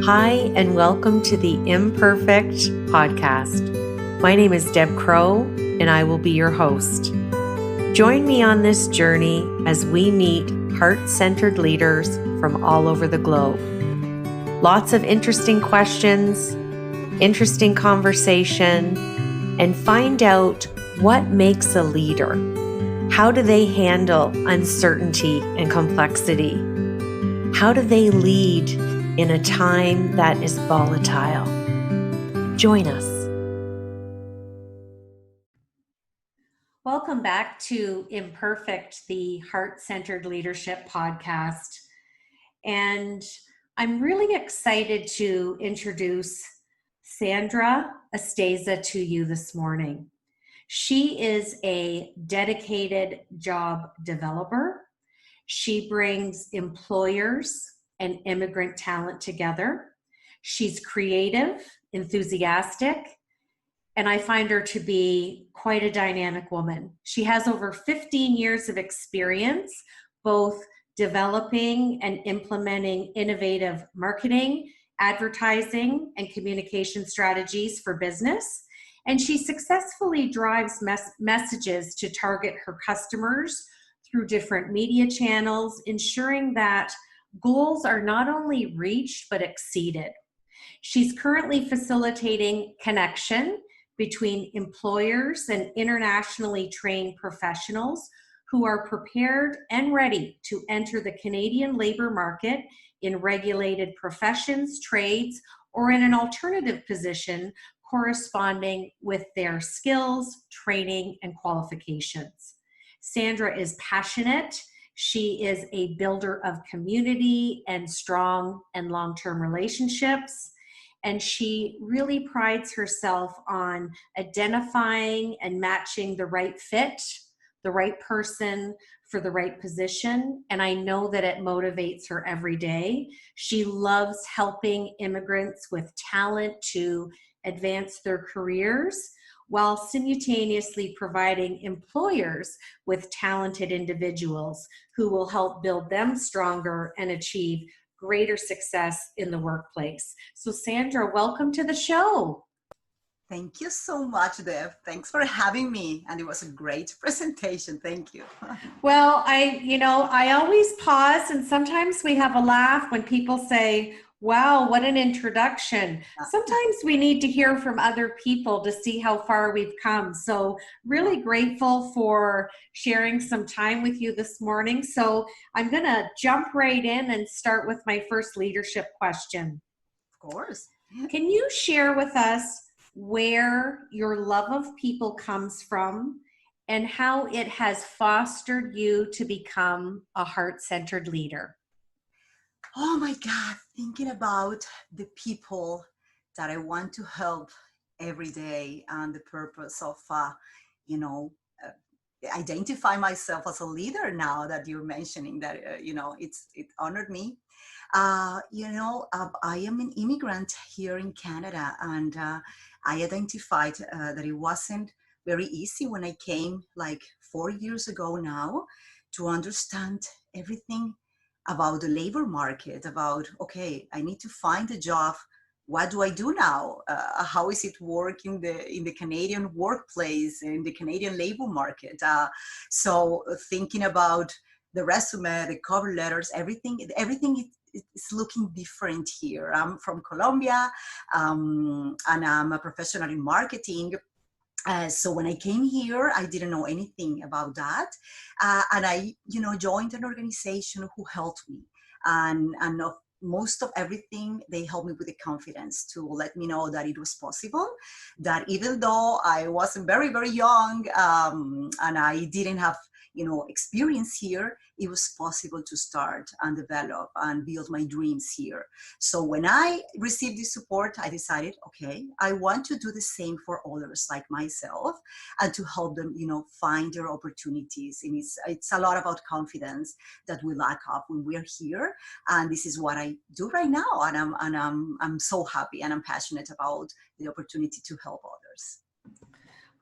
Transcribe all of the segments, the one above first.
Hi, and welcome to the Imperfect podcast. My name is Deb Crow, and I will be your host. Join me on this journey as we meet heart-centered leaders from all over the globe. Lots of interesting questions, interesting conversation, and find out what makes a leader. How do they handle uncertainty and complexity? How do they lead in a time that is volatile? Join us. Welcome back to Imperfect, the Heart-Centered Leadership podcast. And I'm really excited to introduce Sandra Astaiza to you this morning. She is a dedicated job developer. She brings employers and immigrant talent together. She's creative, enthusiastic, and I find her to be quite a dynamic woman. She has over 15 years of experience, both developing and implementing innovative marketing, advertising, and communication strategies for business. And she successfully drives messages to target her customers through different media channels, ensuring that goals are not only reached, but exceeded. She's currently facilitating connection between employers and internationally trained professionals who are prepared and ready to enter the Canadian labor market in regulated professions, trades, or in an alternative position corresponding with their skills, training, and qualifications. Sandra is passionate. She is a builder of community and strong and long-term relationships. And she really prides herself on identifying and matching the right fit, the right person for the right position. And I know that it motivates her every day. She loves helping immigrants with talent to advance their careers, while simultaneously providing employers with talented individuals who will help build them stronger and achieve greater success in the workplace. So Sandra, welcome to the show. Thank you so much, Deb. Thanks for having me. And it was a great presentation. Thank you. Well, I always pause, and sometimes we have a laugh when people say, wow, what an introduction. Sometimes we need to hear from other people to see how far we've come. So really grateful for sharing some time with you this morning. So I'm going to jump right in and start with my first leadership question. Of course. Can you share with us where your love of people comes from and how it has fostered you to become a heart-centered leader? Oh my God, thinking about the people that I want to help every day and the purpose of, identify myself as a leader now that you're mentioning that, it honored me. I am an immigrant here in Canada, and I identified that it wasn't very easy when I came like 4 years ago now to understand everything about the labor market, about, okay, I need to find a job. What do I do now? How is it working in the Canadian workplace, in the Canadian labor market? So thinking about the resume, the cover letters, everything is looking different here. I'm from Colombia, and I'm a professional in marketing. So when I came here, I didn't know anything about that. And I, joined an organization who helped me. And most of everything, they helped me with the confidence to let me know that it was possible, that even though I wasn't very, very young, and I didn't have, experience here, it was possible to start and develop and build my dreams here. So when I received this support, I decided, okay, I want to do the same for others like myself and to help them, find their opportunities. And it's a lot about confidence that we lack of when we're here. And this is what I do right now. And I'm so happy and I'm passionate about the opportunity to help others.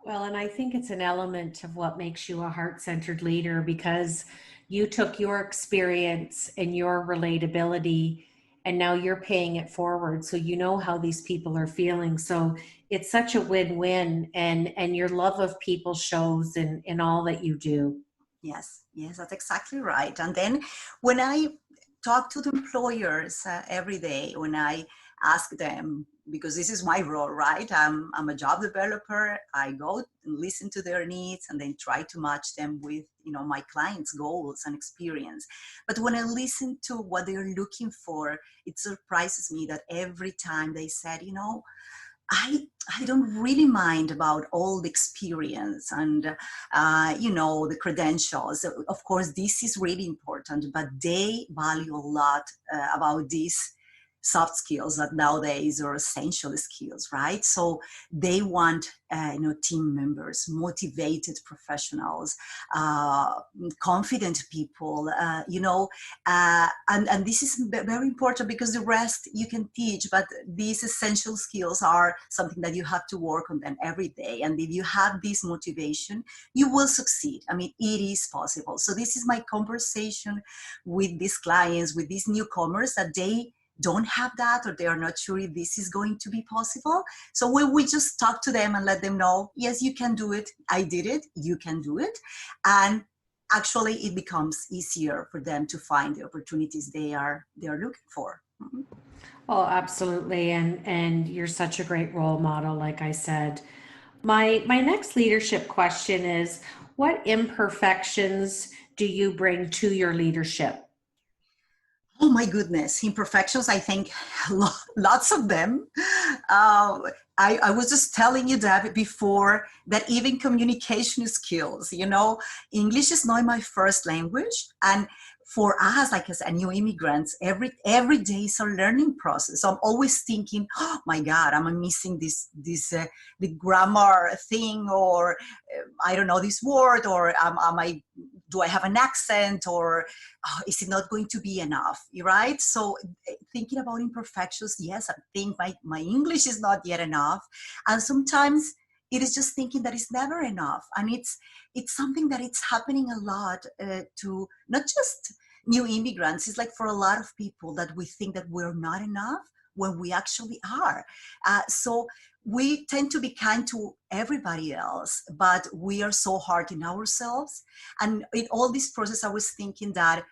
Well, and I think it's an element of what makes you a heart-centered leader, because you took your experience and your relatability and now you're paying it forward. So you know how these people are feeling. So it's such a win-win, and your love of people shows in all that you do. Yes, yes, that's exactly right. And then when I talk to the employers every day, when I ask them, because this is my role, right? I'm a job developer. I go and listen to their needs and then try to match them with, my clients' goals and experience. But when I listen to what they're looking for, it surprises me that every time they said, I don't really mind about all the experience and the credentials. Of course, this is really important, but they value a lot about these soft skills that nowadays are essential skills, right? So they want team members, motivated professionals, uh, confident people, and this is very important because the rest you can teach, but these essential skills are something that you have to work on them every day. And if you have this motivation, you will succeed. I mean, it is possible. So this is my conversation with these clients, with these newcomers, that they don't have that, or they are not sure if this is going to be possible. So we just talk to them and let them know, yes, you can do it. I did it. You can do it. And actually it becomes easier for them to find the opportunities they are looking for. Mm-hmm. Oh, absolutely. And you're such a great role model, like I said. My next leadership question is, what imperfections do you bring to your leadership? Oh my goodness, imperfections, I think lots of them. I was just telling you, David, before, that even communication skills, English is not my first language. And for us, like as a new immigrants, every day is a learning process. So I'm always thinking, oh my God, am I missing the grammar thing, or I don't know this word, or do I have an accent, or is it not going to be enough, right? So thinking about imperfections, yes, I think my English is not yet enough. And sometimes it is just thinking that it's never enough. And it's something that it's happening a lot to not just new immigrants. It's like for a lot of people that we think that we're not enough when we actually are. So we tend to be kind to everybody else, but we are so hard in ourselves. And in all this process, I was thinking that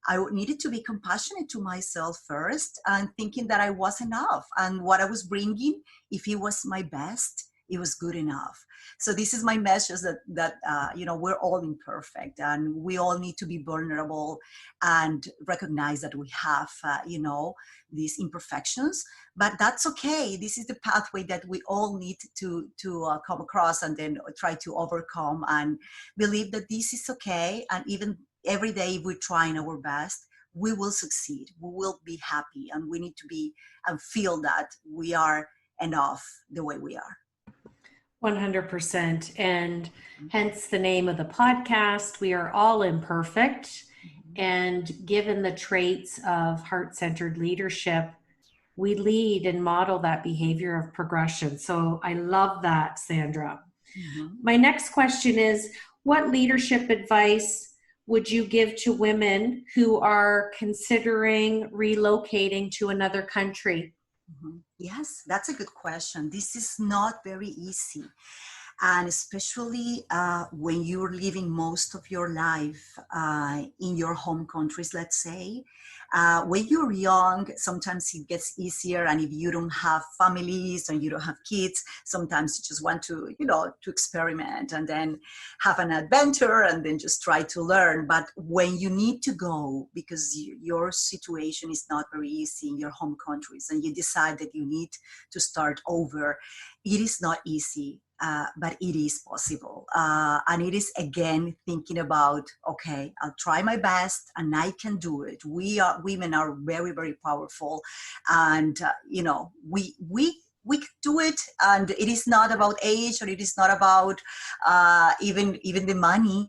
I needed to be compassionate to myself first, and thinking that I was enough. And what I was bringing, if it was my best, it was good enough. So this is my message, that we're all imperfect, and we all need to be vulnerable and recognize that we have these imperfections. But that's okay. This is the pathway that we all need to come across, and then try to overcome, and believe that this is okay. And even every day, if we're trying our best, we will succeed. We will be happy, and we need to be and feel that we are enough the way we are. 100%. And hence the name of the podcast. We are all imperfect. And given the traits of heart-centered leadership, we lead and model that behavior of progression. So I love that, Sandra. Mm-hmm. My next question is, what leadership advice would you give to women who are considering relocating to another country? Mm-hmm. Yes, that's a good question. This is not very easy. And especially when you're living most of your life in your home countries, let's say. When you're young, sometimes it gets easier. And if you don't have families and you don't have kids, sometimes you just want to, to experiment and then have an adventure and then just try to learn. But when you need to go, because your situation is not very easy in your home countries, and you decide that you need to start over, it is not easy. But it is possible. And it is, again, thinking about, okay, I'll try my best and I can do it. Women are very, very powerful. And, we can do it. And it is not about age, or it is not about even the money,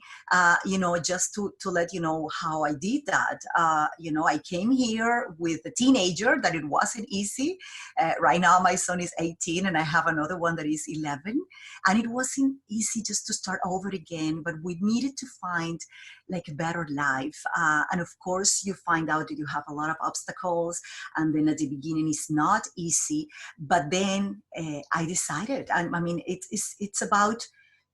just to let you know how I did that. I came here with a teenager, that it wasn't easy. Right now, my son is 18 and I have another one that is 11. And it wasn't easy just to start over again, but we needed to find like a better life. And of course, you find out that you have a lot of obstacles, and then at the beginning it's not easy. But then I decided, I mean, it's about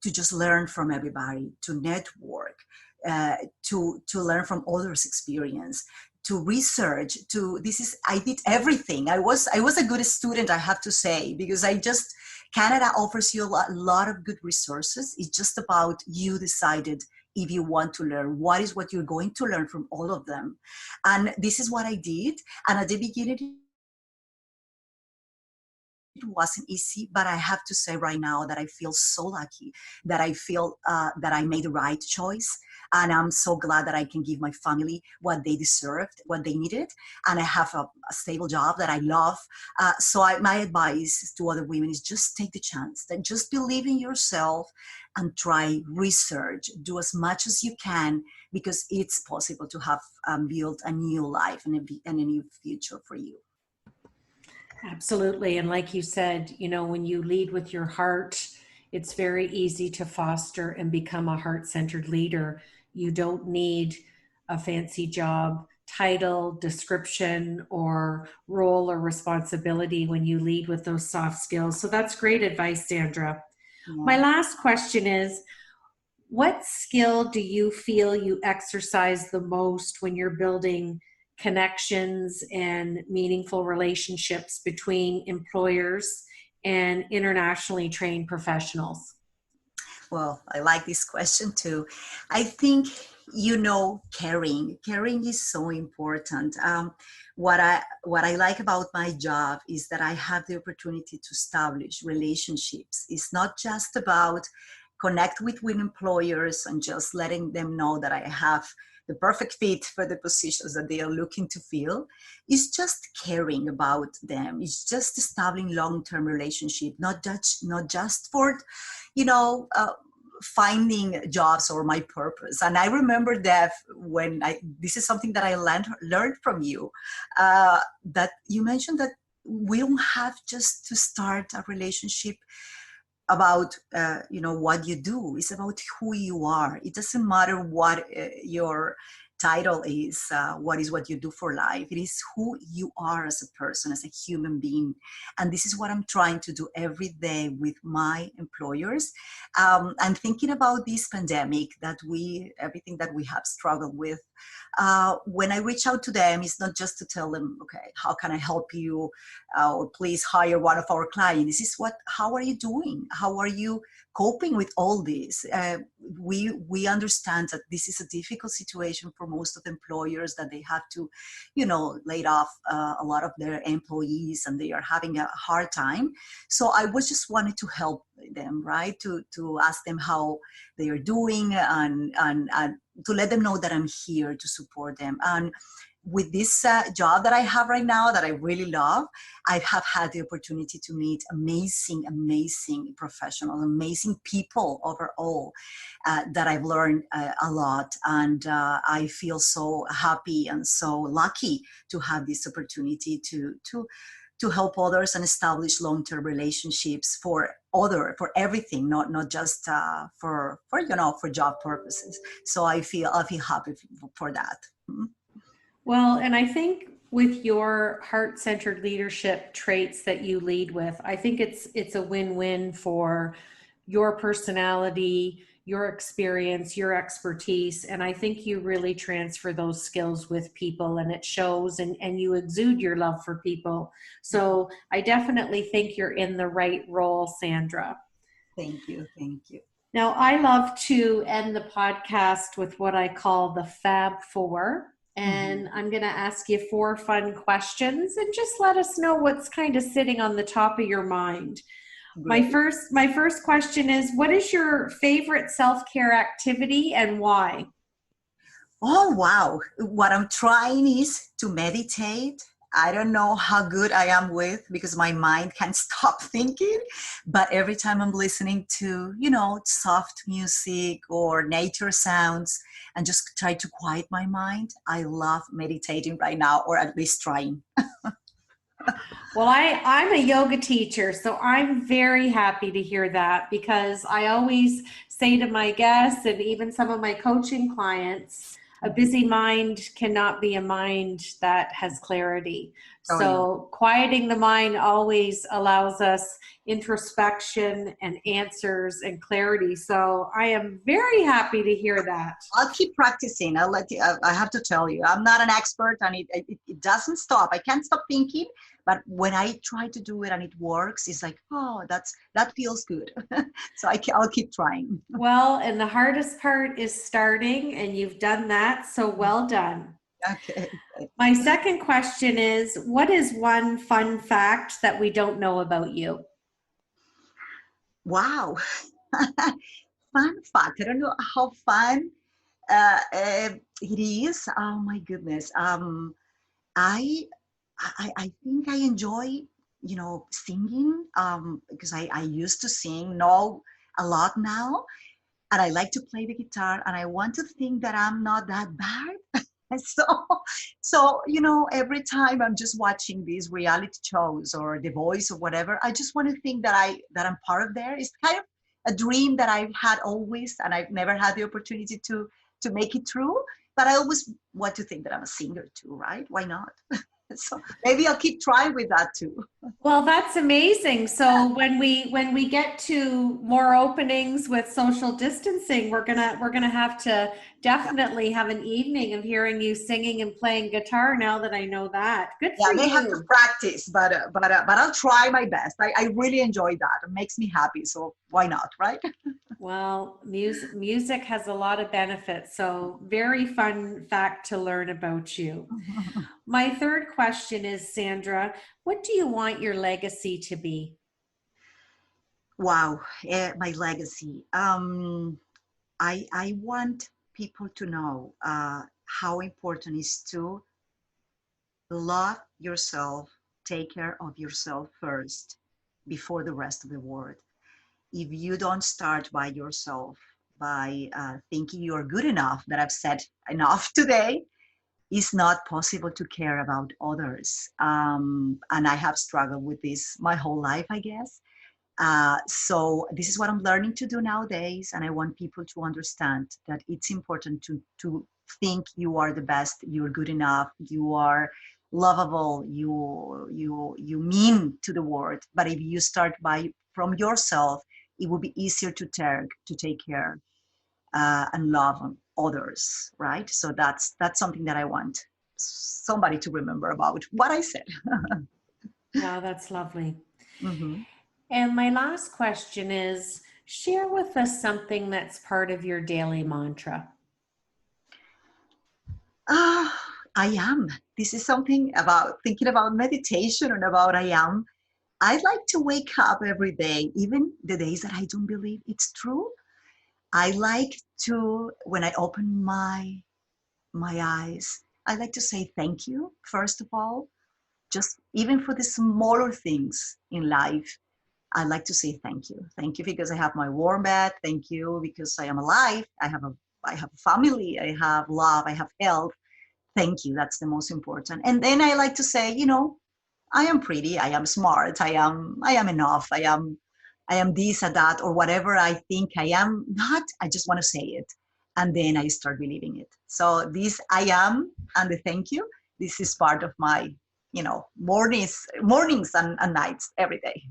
to just learn from everybody, to network, to learn from others' experience, to research, to this is I did everything. I was a good student, I have to say, because I just Canada offers you a lot of good resources. It's just about you decided if you want to learn what you're going to learn from all of them. And this is what I did. And at the beginning it wasn't easy, but I have to say right now that I feel so lucky, that I feel that I made the right choice. And I'm so glad that I can give my family what they deserved, what they needed. And I have a stable job that I love. My advice to other women is just take the chance, that just believe in yourself and try research, do as much as you can, because it's possible to have built a new life and a new future for you. Absolutely. And like you said, when you lead with your heart, it's very easy to foster and become a heart-centered leader. You don't need a fancy job title, description, or role or responsibility when you lead with those soft skills. So that's great advice, Sandra. My Yeah. last question is, what skill do you feel you exercise the most when you're building connections and meaningful relationships between employers and internationally trained professionals? Well, I like this question too. I think, caring is so important. What I like about my job is that I have the opportunity to establish relationships. It's not just about connect with employers and just letting them know that I have the perfect fit for the positions that they are looking to fill. It's just caring about them. It's just establishing long-term relationship, not just for, you know, uh, finding jobs or my purpose. And I remember that this is something that I learned from you, that you mentioned that we don't have just to start a relationship about what you do. It's about who you are. It doesn't matter what your title is, what you do for life. It is who you are as a person, as a human being. And this is what I'm trying to do every day with my employers. I'm thinking about this pandemic, everything that we have struggled with. When I reach out to them, it's not just to tell them, okay, how can I help you, or please hire one of our clients. This is how are you doing? How are you coping with all this? We understand that this is a difficult situation for most of the employers, that they have to, laid off a lot of their employees, and they are having a hard time. So I was just wanted to help them, right? To ask them how they are doing, and to let them know that I'm here to support them. And with this job that I have right now, that I really love, I have had the opportunity to meet amazing professionals, amazing people overall, that I've learned a lot. And I feel so happy and so lucky to have this opportunity to help others and establish long-term relationships for everything, not just for job purposes. So I feel happy for that. Mm-hmm. Well, and I think with your heart-centered leadership traits that you lead with, I think it's a win-win for your personality, your experience, your expertise, and I think you really transfer those skills with people, and it shows, and you exude your love for people. So I definitely think you're in the right role, Sandra. Thank you. Now, I love to end the podcast with what I call the Fab Four. And Mm-hmm. I'm going to ask you 4 fun questions, and just let us know what's kind of sitting on the top of your mind. My Great. first question is, what is your favorite self-care activity and why? Oh, wow. What I'm trying is to meditate. I don't know how good I am with, because my mind can't stop thinking. But every time I'm listening to, soft music or nature sounds, and just try to quiet my mind, I love meditating right now, or at least trying. Well, I'm a yoga teacher, so I'm very happy to hear that because I always say to my guests and even some of my coaching clients, a busy mind cannot be a mind that has clarity. Oh yeah. So, quieting the mind always allows us introspection and answers and clarity. So, I am very happy to hear that. I'll keep practicing. I'll let you. I have to tell you, I'm not an expert, and it doesn't stop. I can't stop thinking. But when I try to do it and it works, it's like, oh, that feels good. So I'll keep trying. Well, and the hardest part is starting, and you've done that. So, well done. Okay. My second question is, what is one fun fact that we don't know about you? Wow. Fun fact. I don't know how fun it is. Oh my goodness. I, I think I enjoy, singing, because I used to sing, know a lot now, and I like to play the guitar, and I want to think that I'm not that bad. And so, every time I'm just watching these reality shows or The Voice or whatever, I just want to think that I'm part of there. It's kind of a dream that I've had always, and I've never had the opportunity to make it true. But I always want to think that I'm a singer too, right? Why not? So maybe I'll keep trying with that too. Well, that's amazing. So when we get to more openings with social distancing, we're gonna have to Yeah, definitely have an evening of hearing you singing and playing guitar now that I know that. Good yeah, for I may have to you. practice, but I'll try my best. I really enjoy that. It makes me happy, so why not, right? Well, music has a lot of benefits, so very fun fact to learn about you. My third question is, Sandra, what do you want your legacy to be? Wow, my legacy. I want people to know how important it is to love yourself, take care of yourself first before the rest of the world. If you don't start by yourself, by thinking you're good enough, that I've said enough today, it's not possible to care about others. And I have struggled with this my whole life, I guess. So this is what I'm learning to do nowadays, and I want people to understand that it's important to think you are the best, you're good enough, you are lovable, you mean to the world. But if you start by from yourself, it will be easier to take care and love others, right? So that's something that I want somebody to remember about what I said. Wow, that's lovely. Hmm. And my last question is, share with us something that's part of your daily mantra. I am. This is something about thinking about meditation and about I am. I like to wake up every day, even the days that I don't believe it's true. I like to, when I open my eyes, I like to say thank you, first of all, just even for the smaller things in life. I like to say thank you. Thank you because I have my warm bed. Thank you because I am alive. I have a family. I have love. I have health. Thank you. That's the most important. And then I like to say, I am pretty. I am smart. I am enough. I am this or that or whatever I think I am not. I just want to say it, and then I start believing it. So this I am and the thank you. This is part of my, mornings and nights every day.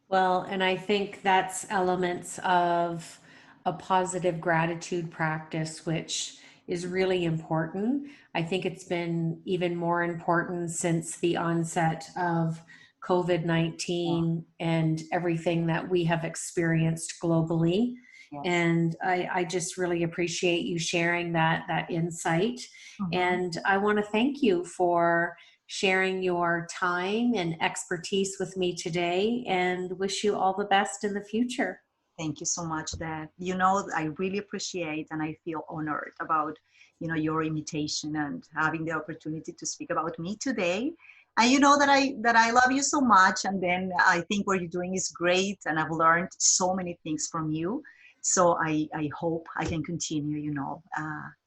Well, and I think that's elements of a positive gratitude practice, which is really important. I think it's been even more important since the onset of COVID Yeah. 19 and everything that we have experienced globally. Yes. And I just really appreciate you sharing that insight. Mhm. And I want to thank you for sharing your time and expertise with me today and wish you all the best in the future. Thank you so much, Dad. I really appreciate and I feel honored about, your invitation and having the opportunity to speak about me today. And you know that I love you so much. And then I think what you're doing is great. And I've learned so many things from you. So I hope I can continue,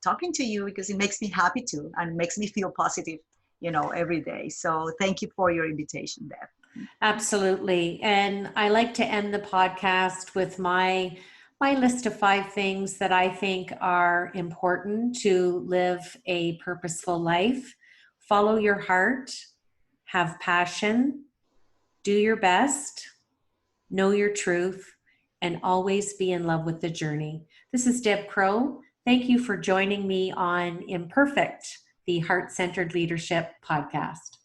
talking to you because it makes me happy too and it makes me feel positive, every day. So thank you for your invitation, Deb. Absolutely. And I like to end the podcast with my list of 5 things that I think are important to live a purposeful life. Follow your heart, have passion, do your best, know your truth, and always be in love with the journey. This is Deb Crow. Thank you for joining me on Imperfect, the Heart-Centered Leadership podcast.